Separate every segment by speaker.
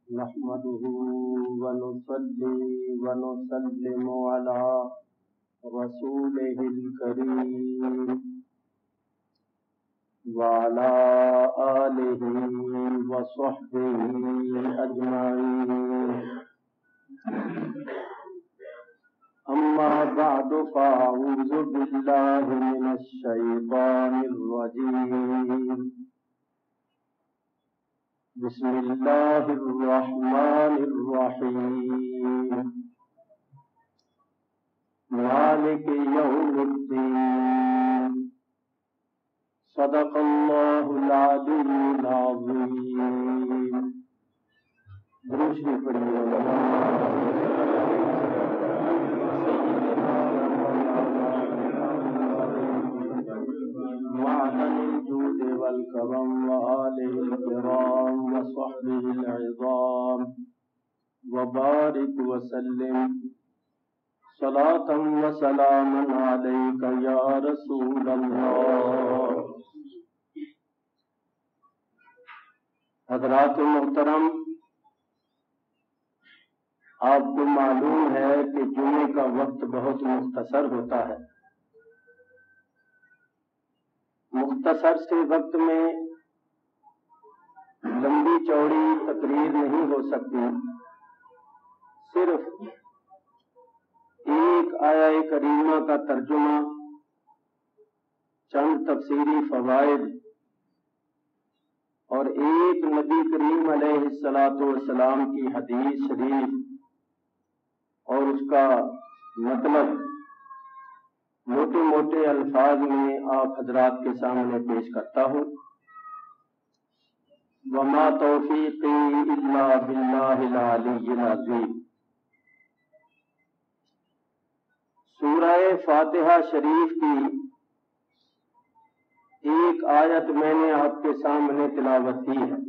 Speaker 1: نحمده ونصلي ونسلم على رسوله الكريم وعلى آله وصحبه أجمعين. أما بعد فأعوذ بالله من الشيطان الرجيم. بسم الله الرحمن الرحيم. مالك يوم الدين. صدق الله العلي العظيم. درود پڑھیے. معدن الجود والكرم وآله الكرام وصحبه العظام وبارك وسلم صلاة وسلاما عليك يا رسول الله. حضرات محترم، آپ کو معلوم ہے کہ جمعے کا وقت بہت مختصر ہوتا ہے. مختصر سے وقت میں لمبی چوڑی تقریر نہیں ہو سکتی. صرف ایک آیہ کریمہ کا ترجمہ، چند تفسیری فوائد اور ایک نبی کریم علیہ السلام کی حدیث شریف اور اس کا مطلب موٹے موٹے الفاظ میں آپ حضرات کے سامنے پیش کرتا ہوں. وما توفیقی الا باللہ العلی العظیم. سورہ فاتحہ شریف کی ایک آیت میں نے آپ کے سامنے تلاوت کی ہے.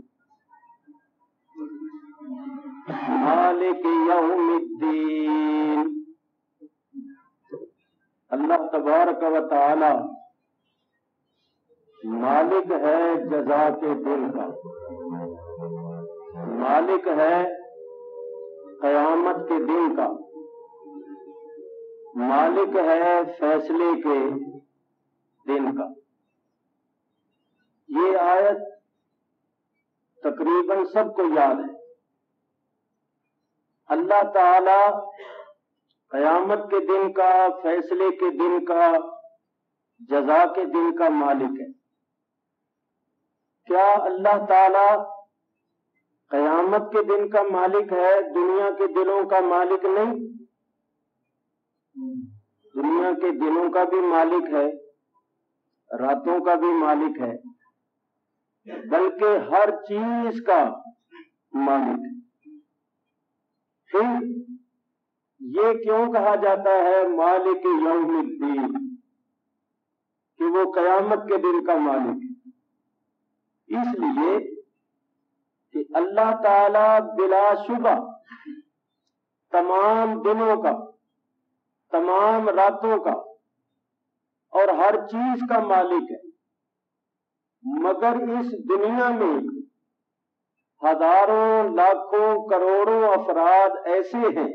Speaker 1: مالک یوم الدین. اللہ تبارک و تعالی مالک ہے جزا کے دن کا، مالک ہے قیامت کے دن کا، مالک ہے فیصلے کے دن کا. یہ آیت تقریباً سب کو یاد ہے. اللہ تعالی قیامت کے دن کا، فیصلے کے دن کا، جزا کے دن کا مالک ہے. کیا اللہ تعالی قیامت کے دن کا مالک ہے، دنیا کے دنوں کا مالک نہیں؟ دنیا کے دنوں کا بھی مالک ہے، راتوں کا بھی مالک ہے، بلکہ ہر چیز کا مالک ہے. پھر یہ کیوں کہا جاتا ہے مالک یوم الدین کہ وہ قیامت کے دن کا مالک ہے؟ اس لیے کہ اللہ تعالی بلا شبہ تمام دنوں کا، تمام راتوں کا اور ہر چیز کا مالک ہے. مگر اس دنیا میں ہزاروں لاکھوں کروڑوں افراد ایسے ہیں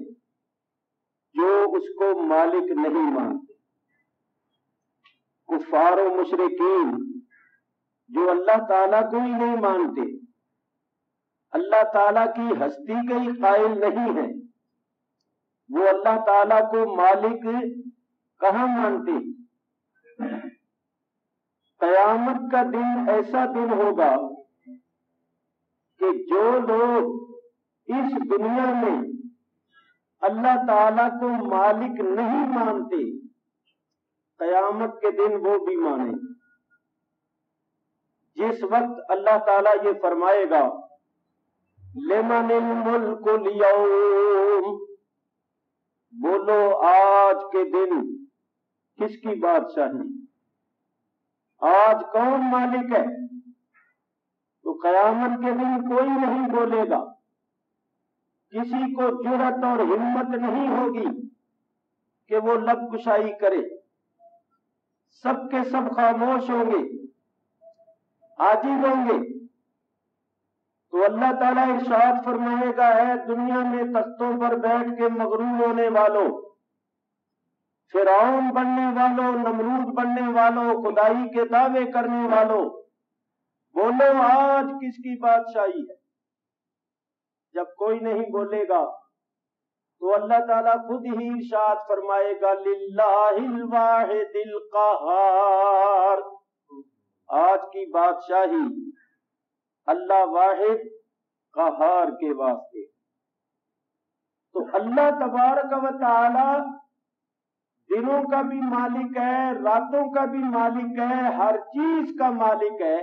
Speaker 1: جو اس کو مالک نہیں مانتے. کفار و مشرکین جو اللہ تعالیٰ کو ہی نہیں مانتے، اللہ تعالیٰ کی ہستی کے ہی قائل نہیں ہیں، وہ اللہ تعالیٰ کو مالک کہاں مانتے. قیامت کا دن ایسا دن ہوگا کہ جو لوگ اس دنیا میں اللہ تعالیٰ کو مالک نہیں مانتے، قیامت کے دن وہ بھی مانیں. جس وقت اللہ تعالیٰ یہ فرمائے گا لمن الملک اليوم، بولو آج کے دن کس کی بادشاہی، آج کون مالک ہے؟ تو قیامت کے دن کوئی نہیں بولے گا، کسی کو جرأت اور ہمت نہیں ہوگی کہ وہ لب کشائی کرے. سب کے سب خاموش ہوں گے، عاجز ہوں گے. تو اللہ تعالیٰ ارشاد فرمائے گا ہے دنیا میں تختوں پر بیٹھ کے مغرور ہونے والوں، فرعون بننے والوں، نمرود بننے والوں، خدائی کے دعوے کرنے والوں، بولو آج کس کی بادشاہی ہے؟ جب کوئی نہیں بولے گا تو اللہ تعالیٰ خود ہی ارشاد فرمائے گا للہ الواحد القہار، آج کی بادشاہی اللہ واحد قہار کے واسطے۔ تو اللہ تبارک و تعالی دنوں کا بھی مالک ہے، راتوں کا بھی مالک ہے، ہر چیز کا مالک ہے،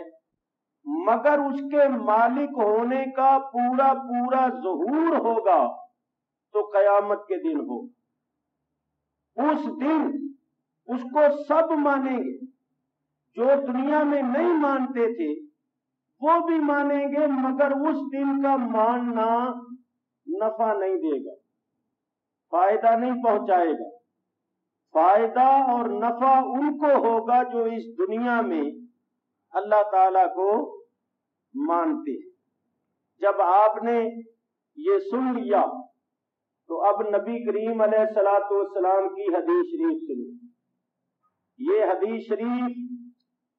Speaker 1: مگر اس کے مالک ہونے کا پورا پورا ظہور ہوگا تو قیامت کے دن ہوگا۔ اس دن اس کو سب مانیں گے، جو دنیا میں نہیں مانتے تھے وہ بھی مانیں گے، مگر اس دن کا ماننا نفع نہیں دے گا، فائدہ نہیں پہنچائے گا۔ فائدہ اور نفع ان کو ہوگا جو اس دنیا میں اللہ تعالیٰ کو مانتے ہیں۔ جب آپ نے یہ سن لیا تو اب نبی کریم علیہ الصلوۃ والسلام کی حدیث شریف سنی۔ یہ حدیث شریف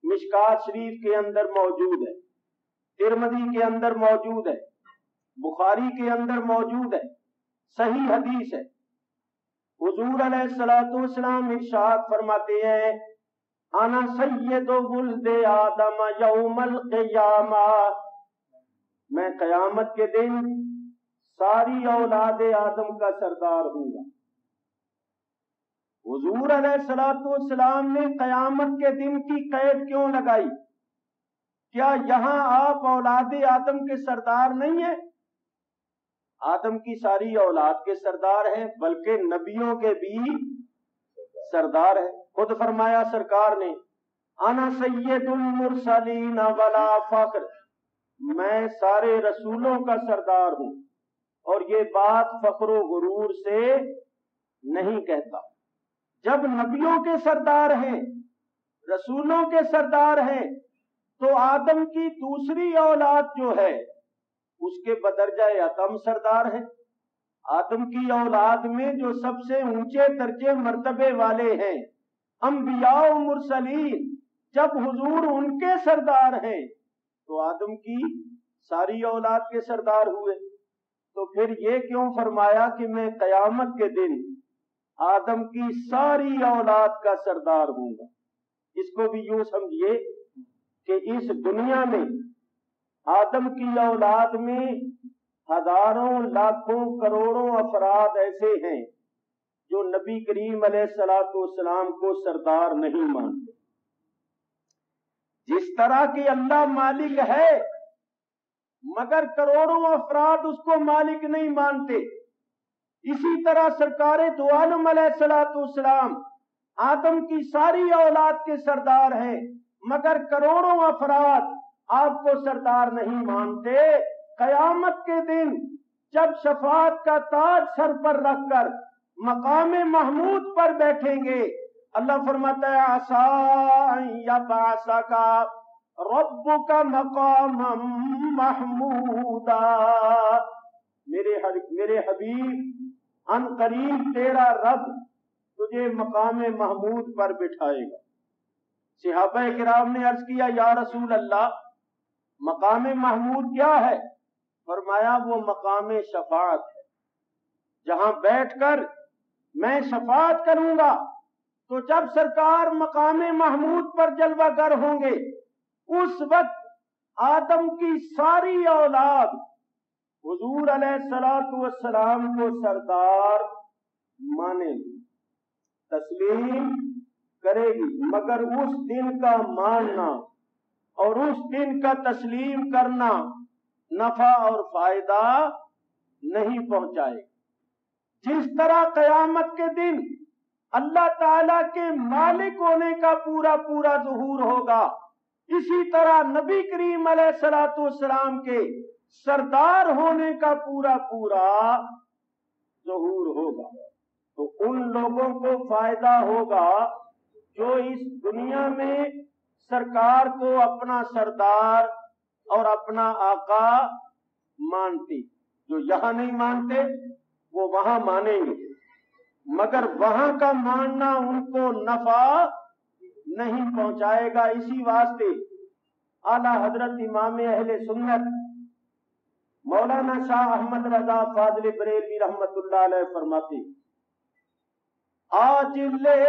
Speaker 1: مشکات شریف کے اندر موجود ہے، ترمذی کے اندر موجود ہے، بخاری کے اندر موجود ہے، صحیح حدیث ہے۔ حضور علیہ الصلوۃ والسلام ارشاد فرماتے ہیں انا سید ولد آدم یوم القیامہ، میں قیامت کے دن ساری اولاد آدم کا سردار ہوں گا۔ حضور علیہ الصلوۃ والسلام نے قیامت کے دن کی قید کیوں لگائی؟ کیا یہاں آپ اولاد آدم کے سردار نہیں ہیں؟ آدم کی ساری اولاد کے سردار ہیں، بلکہ نبیوں کے بھی سردار ہیں۔ خود فرمایا سرکار نے انا سید المرسلین ولا فخر، میں سارے رسولوں کا سردار ہوں، اور یہ بات فخر و غرور سے نہیں کہتا۔ جب نبیوں کے سردار ہیں، رسولوں کے سردار ہیں، تو آدم کی دوسری اولاد جو ہے اس کے بدرجہ اتم سردار ہے۔ آدم کی اولاد میں جو سب سے اونچے درجے مرتبے والے ہیں انبیاء و مرسلین، جب حضور ان کے سردار ہیں تو آدم کی ساری اولاد کے سردار ہوئے۔ تو پھر یہ کیوں فرمایا کہ میں قیامت کے دن آدم کی ساری اولاد کا سردار ہوں گا؟ اس کو بھی یوں سمجھیے کہ اس دنیا میں آدم کی اولاد میں ہزاروں لاکھوں کروڑوں افراد ایسے ہیں جو نبی کریم علیہ الصلوۃ والسلام کو سردار نہیں مانتے۔ جس طرح کہ اللہ مالک ہے مگر کروڑوں افراد اس کو مالک نہیں مانتے، اسی طرح سرکار دو عالم علیہ الصلوۃ والسلام آدم کی ساری اولاد کے سردار ہیں، مگر کروڑوں افراد آپ کو سردار نہیں مانتے۔ قیامت کے دن جب شفاعت کا تاج سر پر رکھ کر مقام محمود پر بیٹھیں گے، اللہ فرماتا ہے عسیٰ یبعثک ربک مقاما محمودا، میرے حبیب ان قریب تیرا رب تجھے مقام محمود پر بٹھائے گا۔ صحابہ کرام نے عرض کیا یا رسول اللہ مقام محمود کیا ہے؟ فرمایا وہ مقام شفاعت ہے، جہاں بیٹھ کر میں شفاعت کروں گا۔ تو جب سرکار مقام محمود پر جلوہ گر ہوں گے، اس وقت آدم کی ساری اولاد حضور علیہ الصلوۃ والسلام کو سردار مانے گی، تسلیم کرے گی، مگر اس دن کا ماننا اور اس دن کا تسلیم کرنا نفع اور فائدہ نہیں پہنچائے۔ جس طرح قیامت کے دن اللہ تعالی کے مالک ہونے کا پورا پورا ظہور ہوگا، اسی طرح نبی کریم علیہ الصلوۃ والسلام کے سردار ہونے کا پورا پورا ظہور ہوگا۔ تو ان لوگوں کو فائدہ ہوگا جو اس دنیا میں سرکار کو اپنا سردار اور اپنا آقا مانتے، جو یہاں نہیں مانتے وہ وہاں مانیں گے، مگر وہاں کا ماننا ان کو نفع نہیں پہنچائے گا۔ اسی واسطے اعلیٰ حضرت امام اہل سنت مولانا شاہ احمد رضا فاضل بریلوی رحمت اللہ علیہ فرماتے، آج لے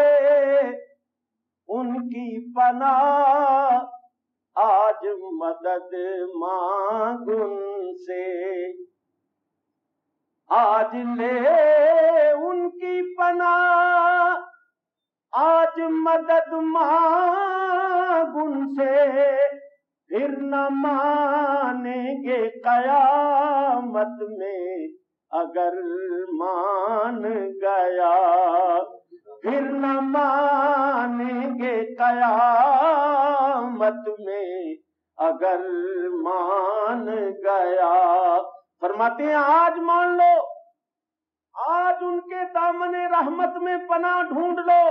Speaker 1: ان کی پناہ آج مدد مانگ ان سے، آج لے ان کی پناہ آج مدد مانگ ان سے، پھر نہ مانیں گے قیامت میں اگر مان گیا، پھر نہ مانیں گے قیامت میں اگر مان گیا۔ فرماتے ہیں آج مان لو، آج ان کے دامن رحمت میں پناہ ڈھونڈ لو،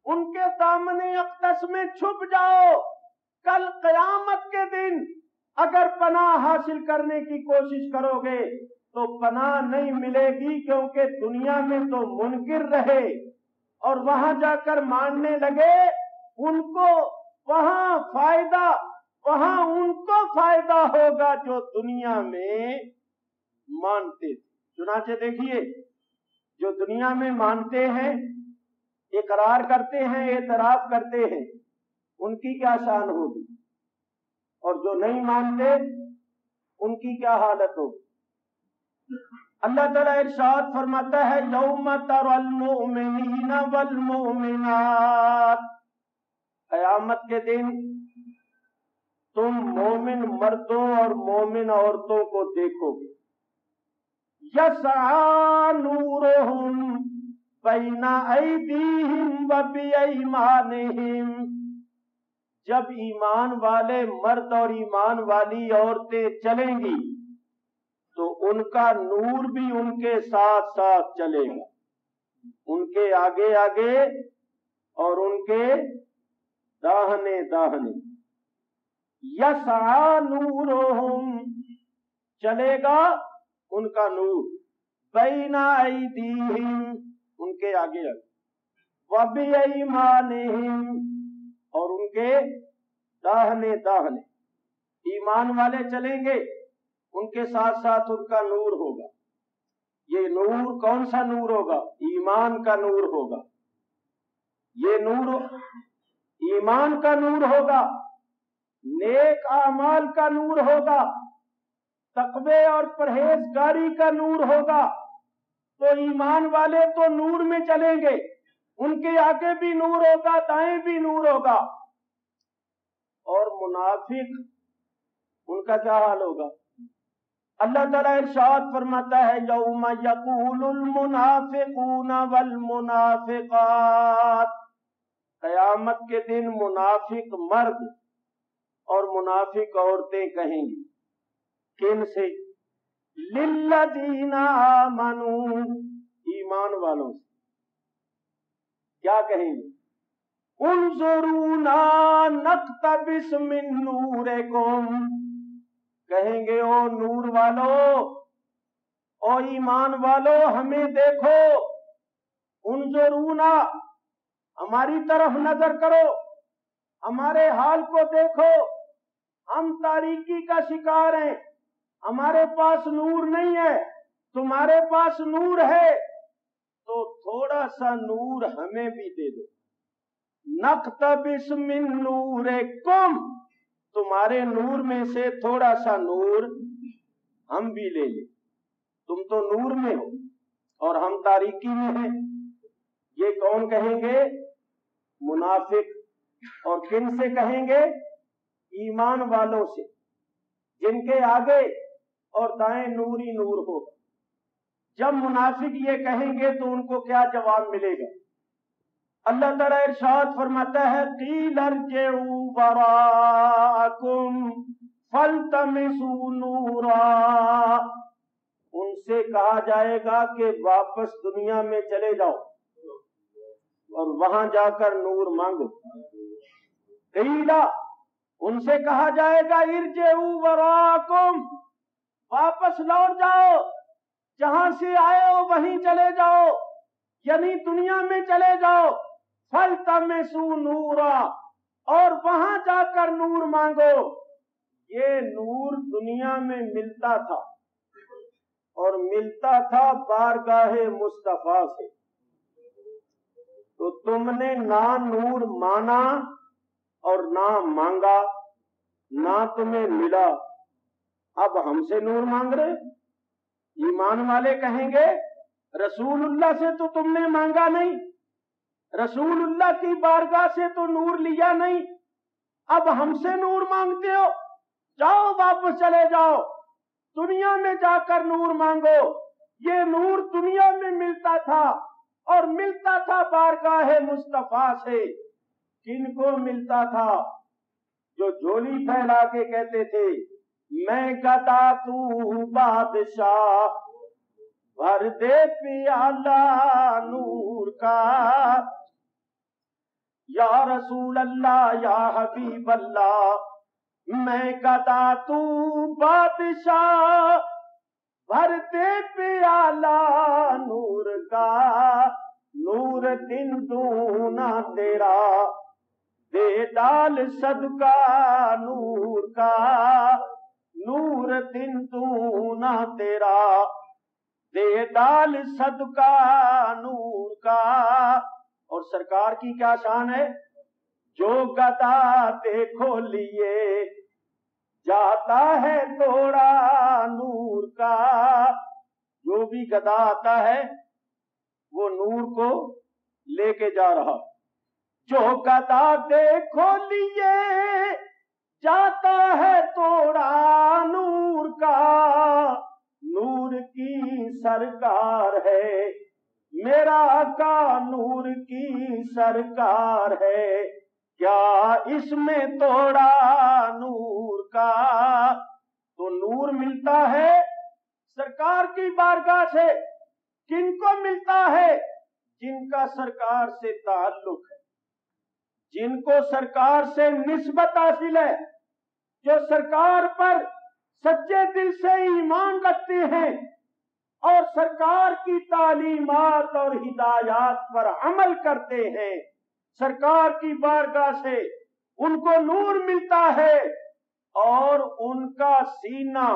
Speaker 1: ان کے دامن اقدس میں چھپ جاؤ، کل قیامت کے دن اگر پناہ حاصل کرنے کی کوشش کرو گے تو پناہ نہیں ملے گی، کیونکہ دنیا میں تو منکر رہے اور وہاں جا کر ماننے لگے، ان کو وہاں ان کو فائدہ ہوگا جو دنیا میں مانتے تھے۔ چنانچہ دیکھیے، جو دنیا میں مانتے ہیں، اقرار کرتے ہیں، اعتراف کرتے ہیں، ان کی کیا شان ہوگی، اور جو نہیں مانتے ان کی کیا حالت ہوگی۔ اللہ تعالیٰ ارشاد فرماتا ہے یوم تری المؤمنین والمؤمنات، قیامت کے دن تم مومن مردوں اور مومن عورتوں کو دیکھو گے، یسعی نورہم بین ایدیہم وبایمانہم، جب ایمان والے مرد اور ایمان والی عورتیں چلیں گی تو ان کا نور بھی ان کے ساتھ ساتھ چلے گا، ان کے آگے آگے اور ان کے داہنے داہنے۔ یسعی نورہم، چلے گا ان کا نور، بین ایدیہم، ان کے آگے آگے، وبایمانہم، اور ان کے داہنے داہنے۔ ایمان والے چلیں گے، ان کے ساتھ ساتھ ان کا نور ہوگا۔ یہ نور کون سا نور ہوگا؟ ایمان کا نور ہوگا۔ یہ نور ایمان کا نور ہوگا، نیک اعمال کا نور ہوگا، تقوی اور پرہیزگاری کا نور ہوگا۔ تو ایمان والے تو نور میں چلیں گے، ان کے آگے بھی نور ہوگا، دائیں بھی نور ہوگا۔ اور منافق، ان کا کیا حال ہوگا؟ اللہ تعالیٰ ارشاد فرماتا ہے یوم یقول المنافقون والمنافقات، قیامت کے دن منافق مرد اور منافق عورتیں کہیں گی، کن سے؟ للذین آمنوا، ایمان والوں سے۔ کیا کہیں گے؟ انظرونا نقتبس من نورکم، کہیں گے او نور والو، او ایمان والو ہمیں دیکھو، انظرونا، ہماری طرف نظر کرو، ہمارے حال کو دیکھو، ہم تاریکی کا شکار ہیں، ہمارے پاس نور نہیں ہے، تمہارے پاس نور ہے تو تھوڑا سا نور ہمیں بھی دے دو۔ نقتبس من نورکم، تمہارے نور میں سے تھوڑا سا نور ہم بھی لے لیں، تم تو نور میں ہو اور ہم تاریکی میں ہیں۔ یہ کون کہیں گے؟ منافق۔ اور کن سے کہیں گے؟ ایمان والوں سے، جن کے آگے اور دائیں نور ہی نور ہوگا۔ جب منافق یہ کہیں گے تو ان کو کیا جواب ملے گا؟ اللہ تعالیٰ ارشاد فرماتا ہے قیل ارجعوا وراءکم فالتمسوا نورا، ان سے کہا جائے گا کہ واپس دنیا میں چلے جاؤ اور وہاں جا کر نور مانگو۔ قیل، ان سے کہا جائے گا ارجعوا وراءکم، واپس لوٹ جاؤ، جہاں سے آئے ہو وہیں چلے جاؤ، یعنی دنیا میں چلے جاؤ، فَالْتَمِسُوا نُورًا، اور وہاں جا کر نور مانگو۔ یہ نور دنیا میں ملتا تھا، اور ملتا تھا بارگاہ مصطفیٰ سے، تو تم نے نہ نور مانا اور نہ مانگا، نہ تمہیں ملا، اب ہم سے نور مانگ رہے۔ ایمان والے کہیں گے رسول اللہ سے تو تم نے مانگا نہیں، رسول اللہ کی بارگاہ سے تو نور لیا نہیں، اب ہم سے نور مانگتے ہو؟ جاؤ واپس چلے جاؤ، دنیا میں جا کر نور مانگو۔ یہ نور دنیا میں ملتا تھا، اور ملتا تھا بارگاہ مصطفیٰ سے۔ کن کو ملتا تھا؟ جو جھولی پھیلا کے کہتے تھے میں گدا تو بادشاہ، بھر دے پیالہ نور کا، یا رسول اللہ یا حبیب اللہ، میں گدا تو بادشاہ، بھر دے پیالہ نور کا، نور دن دونا تیرا، دے ڈال صدقہ نور کا، نور دن دونا تیرا، دے ڈال صدقہ نور کا۔ اور سرکار کی کیا شان ہے؟ جو گدا دیکھو لیے جاتا ہے توڑا نور کا، جو بھی گدا آتا ہے وہ نور کو لے کے جا رہا۔ جو گدا دیکھو لیے جاتا ہے توڑا نور کا، نور کی سرکار ہے میرا آقا، نور کی سرکار ہے، کیا اس میں توڑا نور کا۔ تو نور ملتا ہے سرکار کی بارگاہ سے۔ کن کو ملتا ہے؟ جن کا سرکار سے تعلق ہے، جن کو سرکار سے نسبت حاصل ہے، جو سرکار پر سچے دل سے ایمان رکھتے ہیں اور سرکار کی تعلیمات اور ہدایات پر عمل کرتے ہیں، سرکار کی بارگاہ سے ان کو نور ملتا ہے، اور ان کا سینہ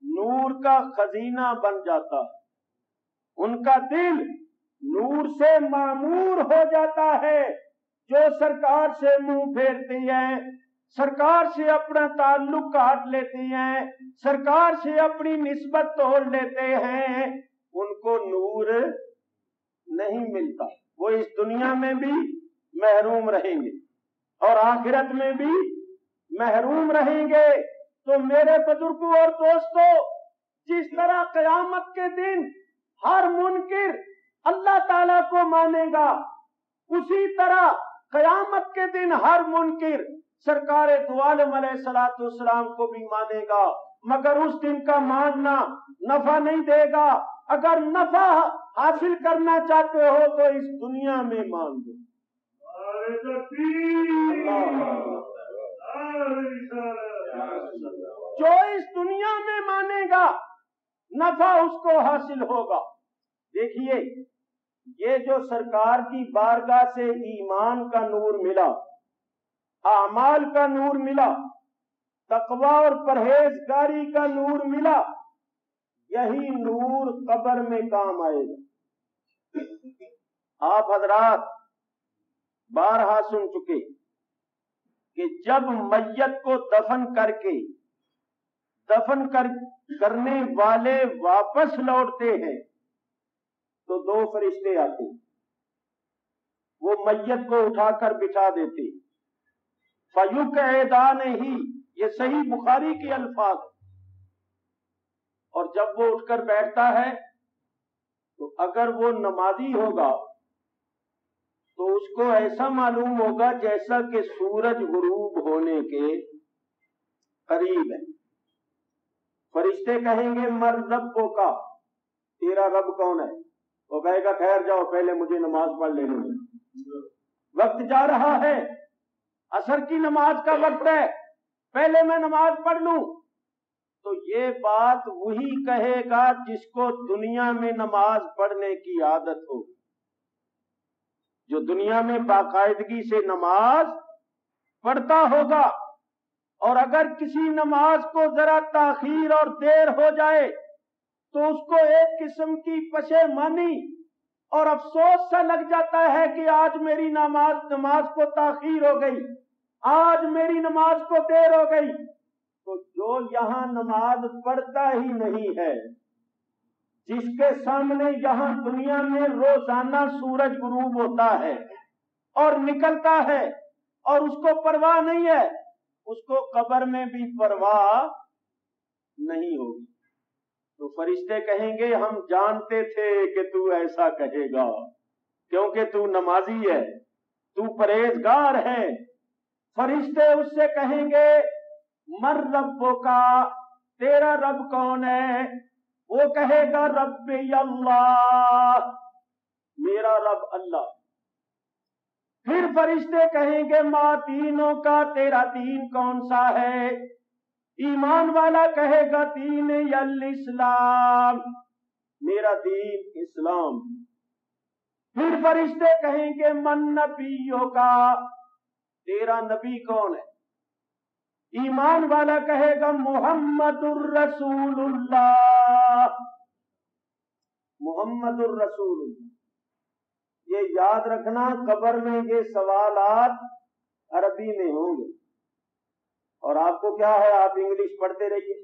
Speaker 1: نور کا خزینہ بن جاتا ہے، ان کا دل نور سے معمور ہو جاتا ہے۔ جو سرکار سے منہ پھیرتے ہیں، سرکار سے اپنا تعلق کاٹ لیتے ہیں، سرکار سے اپنی نسبت توڑ لیتے ہیں، ان کو نور نہیں ملتا، وہ اس دنیا میں بھی محروم رہیں گے اور آخرت میں بھی محروم رہیں گے۔ تو میرے بزرگوں اور دوستوں، جس طرح قیامت کے دن ہر منکر اللہ تعالیٰ کو مانے گا، اسی طرح قیامت کے دن ہر منکر سرکار دو عالم علیہ الصلوۃ والسلام کو بھی مانے گا، مگر اس دن کا ماننا نفع نہیں دے گا۔ اگر نفع حاصل کرنا چاہتے ہو تو اس دنیا میں مان دو۔ جو اس دنیا میں مانے گا نفع اس کو حاصل ہوگا۔ دیکھیے، یہ جو سرکار کی بارگاہ سے ایمان کا نور ملا، اعمال کا نور ملا، تقوی اور پرہیزگاری کا نور ملا، یہی نور قبر میں کام آئے گا۔ آپ حضرات بارہا سن چکے کہ جب میت کو دفن کرنے والے واپس لوٹتے ہیں تو دو فرشتے آتے ہیں، وہ میت کو اٹھا کر بٹھا دیتے، فَيُقْعِدَانِهِ، یہ صحیح بخاری کے الفاظ، اور جب وہ اٹھ کر بیٹھتا ہے تو اگر وہ نمازی ہوگا تو اس کو ایسا معلوم ہوگا جیسا کہ سورج غروب ہونے کے قریب ہے۔ فرشتے کہیں گے مر ربک، تیرا رب کون ہے؟ وہ کہے گا ٹھہر جاؤ، پہلے مجھے نماز پڑھ لینے دو، وقت جا رہا ہے، عصر کی نماز کا وقت ہے، پہلے میں نماز پڑھ لوں۔ تو یہ بات وہی کہے گا جس کو دنیا میں نماز پڑھنے کی عادت ہو، جو دنیا میں باقاعدگی سے نماز پڑھتا ہوگا۔ اور اگر کسی نماز کو ذرا تاخیر اور دیر ہو جائے تو اس کو ایک قسم کی پشیمانی اور افسوس سا لگ جاتا ہے کہ آج میری نماز کو تاخیر ہو گئی، آج میری نماز کو دیر ہو گئی۔ تو جو یہاں نماز پڑھتا ہی نہیں ہے، جس کے سامنے یہاں دنیا میں روزانہ سورج غروب ہوتا ہے اور نکلتا ہے اور اس کو پرواہ نہیں ہے، اس کو قبر میں بھی پرواہ نہیں ہوگی۔ تو فرشتے کہیں گے ہم جانتے تھے کہ تو ایسا کہے گا، کیونکہ تو نمازی ہے، تو پرہیزگار ہے۔ فرشتے اس سے کہیں گے من ربک، تیرا رب کون ہے؟ وہ کہے گا ربی اللہ، میرا رب اللہ۔ پھر فرشتے کہیں گے ما دینوں کا، تیرا دین کون سا ہے؟ ایمان والا کہے گا دین الاسلام، میرا دین اسلام۔ پھر فرشتے کہیں گے من نبیوں کا، تیرا نبی کون ہے؟ ایمان والا کہے گا محمد الرسول اللہ، محمد الرسول اللہ۔ یہ یاد رکھنا قبر میں یہ سوالات عربی میں ہوں گے، اور آپ کو کیا ہے، آپ انگلش پڑھتے رہیے،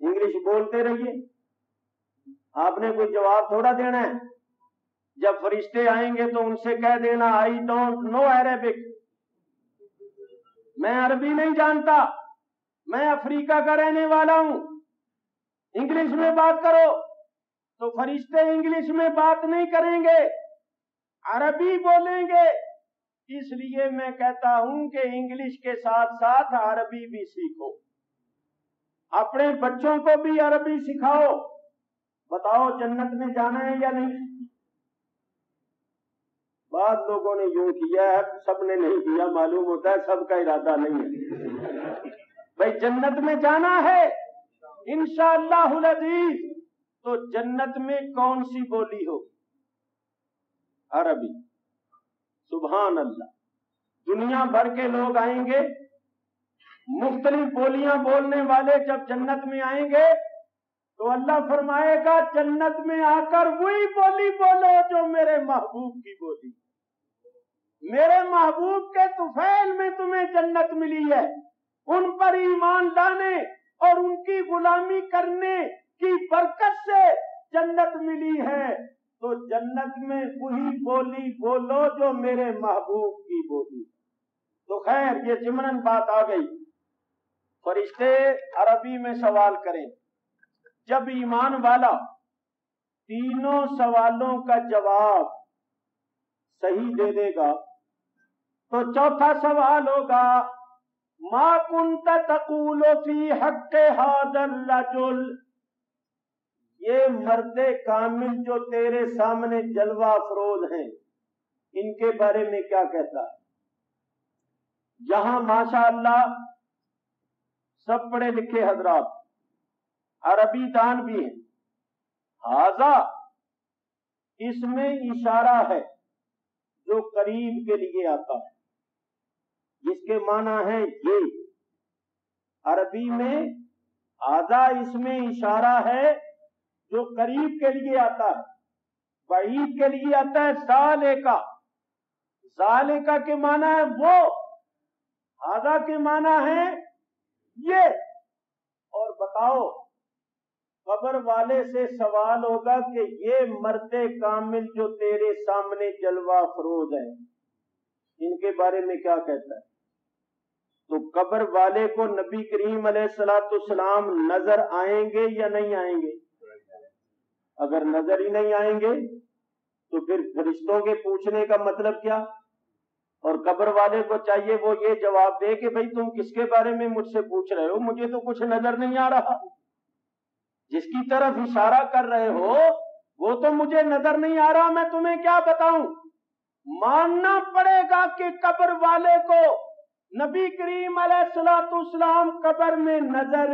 Speaker 1: انگلش بولتے رہیے، آپ نے کوئی جواب تھوڑا دینا ہے۔ جب فرشتے آئیں گے تو ان سے کہہ دینا آئی ڈونٹ نو عربک، میں عربی نہیں جانتا، میں افریقہ کا رہنے والا ہوں، انگلش میں بات کرو۔ تو فرشتے انگلش میں بات نہیں کریں گے، عربی بولیں گے۔ اس لیے میں کہتا ہوں کہ انگلش کے ساتھ ساتھ عربی بھی سیکھو، اپنے بچوں کو بھی عربی سکھاؤ۔ بتاؤ جنت میں جانا ہے یا نہیں؟ بعض لوگوں نے یوں کیا ہے، سب نے نہیں کیا، معلوم ہوتا ہے سب کا ارادہ نہیں ہے۔ بھائی جنت میں جانا ہے انشاءاللہ العزیز، تو جنت میں کون سی بولی ہو؟ عربی۔ سبحان اللہ، دنیا بھر کے لوگ آئیں گے، مختلف بولیاں بولنے والے جب جنت میں آئیں گے تو اللہ فرمائے گا جنت میں آ کر وہی بولی بولو جو میرے محبوب کی بولی، میرے محبوب کے طفیل میں تمہیں جنت ملی ہے، ان پر ایمان لانے اور ان کی غلامی کرنے کی برکت سے جنت ملی ہے، تو جنت میں وہی بولی بولو جو میرے محبوب کی بولی۔ تو خیر یہ ضمناً بات آ گئی، فرشتے عربی میں سوال کریں۔ جب ایمان والا تینوں سوالوں کا جواب صحیح دے دے گا تو چوتھا سوال ہوگا ما کنت تقول فی حق ھذا الرجل، یہ مرد کامل جو تیرے سامنے جلوہ افروز ہیں ان کے بارے میں کیا کہتا ہے؟ یہاں ماشاءاللہ سب پڑھے لکھے حضرات عربی دان بھی ہیں۔ ھذا اس میں اشارہ ہے جو قریب کے لیے آتا ہے، جس کے معنی ہے یہ۔ عربی میں ھذا اس میں اشارہ ہے جو قریب کے لیے آتا ہے، بعید کے لیے آتا ہے ذالکا، ذالکا کے معنی ہے وہ، ھذا کے معنی ہے یہ۔ اور بتاؤ قبر والے سے سوال ہوگا کہ یہ مرد کامل جو تیرے سامنے جلوہ افروز ہے ان کے بارے میں کیا کہتا ہے؟ تو قبر والے کو نبی کریم علیہ السلام نظر آئیں گے یا نہیں آئیں گے؟ اگر نظر ہی نہیں آئیں گے تو پھر فرشتوں کے پوچھنے کا مطلب کیا؟ اور قبر والے کو چاہیے وہ یہ جواب دے کہ بھئی تم کس کے بارے میں مجھ سے پوچھ رہے ہو، مجھے تو کچھ نظر نہیں آ رہا، جس کی طرف اشارہ کر رہے ہو وہ تو مجھے نظر نہیں آ رہا، میں تمہیں کیا بتاؤں؟ ماننا پڑے گا کہ قبر والے کو نبی کریم علیہ السلام قبر میں نظر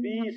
Speaker 1: 20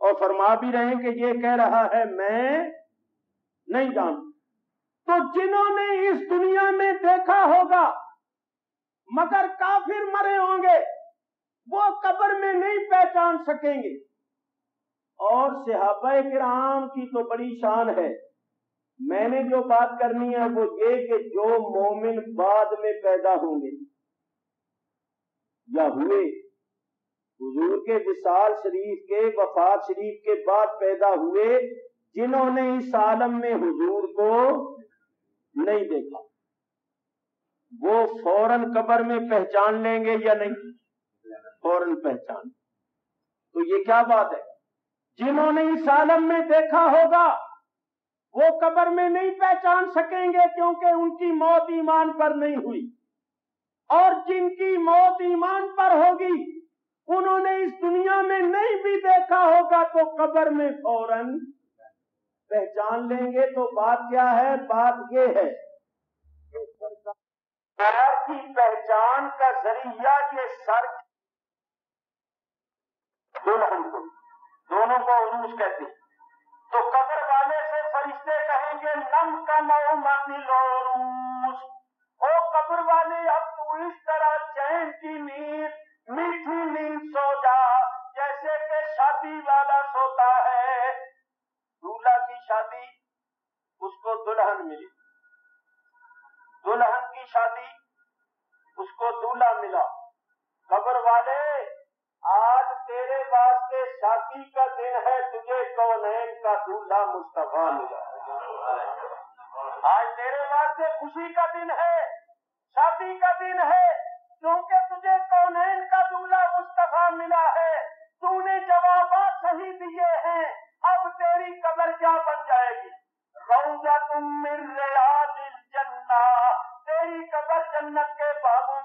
Speaker 1: اور فرما بھی رہے ہیں کہ یہ کہہ رہا ہے میں نہیں جانتا۔ تو جنہوں نے اس دنیا میں دیکھا ہوگا مگر کافر مرے ہوں گے وہ قبر میں نہیں پہچان سکیں گے۔ اور صحابہ کرام کی تو بڑی شان ہے۔ میں نے جو بات کرنی ہے وہ یہ کہ جو مومن بعد میں پیدا ہوں گے یا ہوئے، حضور کے وصال شریف کے وفات شریف کے بعد پیدا ہوئے، جنہوں نے اس عالم میں حضور کو نہیں دیکھا، وہ فوراً قبر میں پہچان لیں گے یا نہیں؟ فوراً پہچان۔ تو یہ کیا بات ہے؟ جنہوں نے اس عالم میں دیکھا ہوگا وہ قبر میں نہیں پہچان سکیں گے کیونکہ ان کی موت ایمان پر نہیں ہوئی، اور جن کی موت ایمان پر ہوگی انہوں نے اس دنیا میں نہیں بھی دیکھا ہوگا تو قبر میں فوراً پہچان لیں گے۔ تو بات کیا ہے؟ بات یہ ہے کہ سرکار کی پہچان کا ذریعہ یہ سر دلہن کو، دونوں کو عروس کہتے ہیں۔ تو قبر والے سے فرشتے کہیں گے نم کا نومت العروس، او قبر والے اب تو اس طرح چین کی نیند، میٹھی نیند سو جا جیسے کہ شادی والا سوتا ہے۔ دولہا کی شادی اس کو دلہن ملی، دلہن کی شادی اس کو دولہا ملا۔ قبر والے آج تیرے واسطے شادی کا دن ہے، تجھے کونین کا دولہا مصطفیٰ ملا۔ آج تیرے واسطے خوشی کا دن ہے، شادی کا دن ہے، کیونکہ تجھے کونین کا دولہا مصطفیٰ ملا ہے۔ تو نے جوابات صحیح دیے ہیں، اب تیری قبر کیا بن جائے گی؟ روضۃ من ریاض الجنہ، تیری قبر جنت کے باغوں